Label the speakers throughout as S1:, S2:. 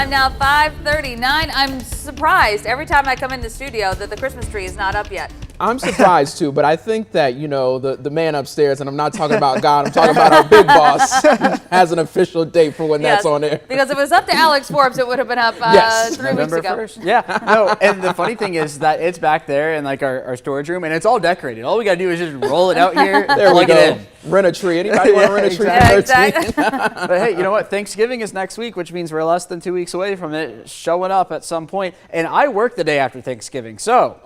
S1: I'm now 5:39. I'm surprised every time I come in the studio that the Christmas tree is not up yet.
S2: I'm surprised too, but I think that, you know, the man upstairs, and I'm not talking about God, I'm talking about our big boss, has an official date for when that's on there.
S1: Because if it was up to Alex Forbes, it would have been up 3 weeks ago.
S3: 1st. Yeah, no, and the funny thing is that it's back there in like our storage room, and it's all decorated. All we got to do is just roll it out here,
S2: there we
S3: plug
S2: go.
S3: it in.
S2: Rent a tree. Anybody want to rent a tree for 13?
S1: Exactly.
S3: But hey, you know what? Thanksgiving is next week, which means we're less than 2 weeks away from it showing up at some point. And I work the day after Thanksgiving, so...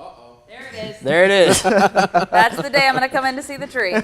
S1: There it is.
S3: There it is.
S1: That's the day I'm going to come in to see the tree.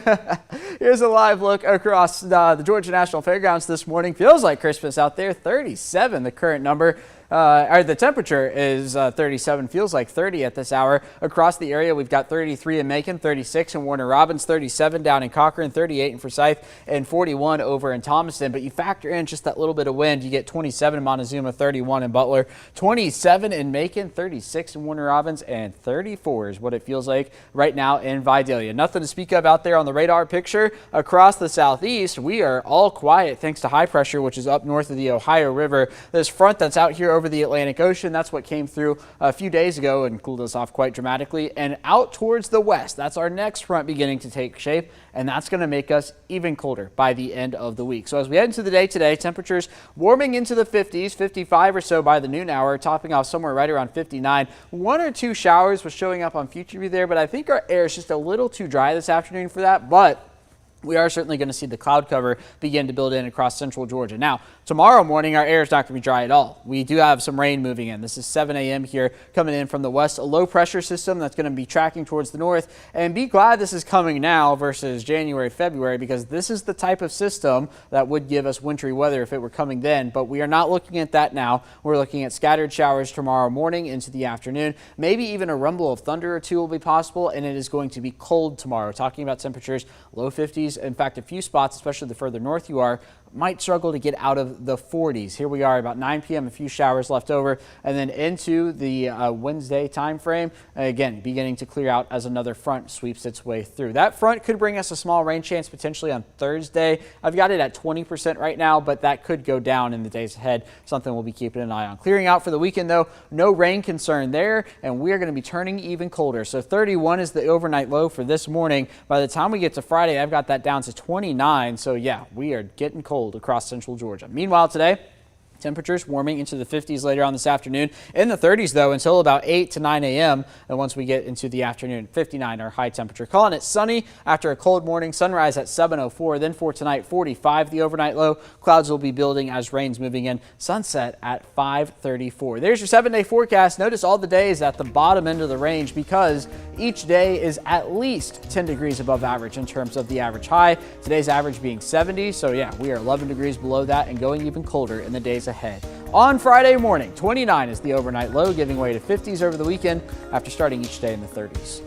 S3: Here's a live look across the Georgia National Fairgrounds this morning. Feels like Christmas out there. 37, the current number. The temperature is 37, feels like 30 at this hour. Across the area, we've got 33 in Macon, 36 in Warner Robins, 37 down in Cochran, 38 in Forsyth, and 41 over in Thomaston. But you factor in just that little bit of wind, you get 27 in Montezuma, 31 in Butler, 27 in Macon, 36 in Warner Robins, and 34 is what it feels like right now in Vidalia. Nothing to speak of out there on the radar picture. Across the southeast, we are all quiet thanks to high pressure, which is up north of the Ohio River. This front that's out here over the Atlantic Ocean, that's what came through a few days ago and cooled us off quite dramatically. And out towards the west, that's our next front beginning to take shape, and that's going to make us even colder by the end of the week. So as we head into the day today, temperatures warming into the 50s, 55 or so by the noon hour, topping off somewhere right around 59. 1 or 2 showers was showing up on future view there, but I think our air is just a little too dry this afternoon for that. But we are certainly going to see the cloud cover begin to build in across central Georgia. Now, tomorrow morning, our air is not going to be dry at all. We do have some rain moving in. This is 7 a.m. here coming in from the west, a low pressure system that's going to be tracking towards the north. And be glad this is coming now versus January, February, because this is the type of system that would give us wintry weather if it were coming then. But we are not looking at that now. We're looking at scattered showers tomorrow morning into the afternoon. Maybe even a rumble of thunder or two will be possible, and it is going to be cold tomorrow. Talking about temperatures, low 50s. In fact, a few spots, especially the further north you are, might struggle to get out of the 40s. Here we are about 9 p.m., a few showers left over, and then into the Wednesday time frame, again, beginning to clear out as another front sweeps its way through. That front could bring us a small rain chance potentially on Thursday. I've got it at 20% right now, but that could go down in the days ahead, something we'll be keeping an eye on. Clearing out for the weekend, though, no rain concern there, and we are going to be turning even colder. So 31 is the overnight low for this morning. By the time we get to Friday, I've got that down to 29, so yeah, we are getting cold across central Georgia. Meanwhile, today, temperatures warming into the 50s later on this afternoon. In the 30s, though, until about 8 to 9 a.m. And once we get into the afternoon, 59 our high temperature. Calling it sunny after a cold morning. Sunrise at 7:04. Then for tonight, 45 the overnight low. Clouds will be building as rain's moving in. Sunset at 5:34. There's your 7-day forecast. Notice all the days at the bottom end of the range because each day is at least 10 degrees above average in terms of the average high. Today's average being 70. So yeah, we are 11 degrees below that and going even colder in the days ahead. On Friday morning, 29 is the overnight low, giving way to 50s over the weekend after starting each day in the 30s.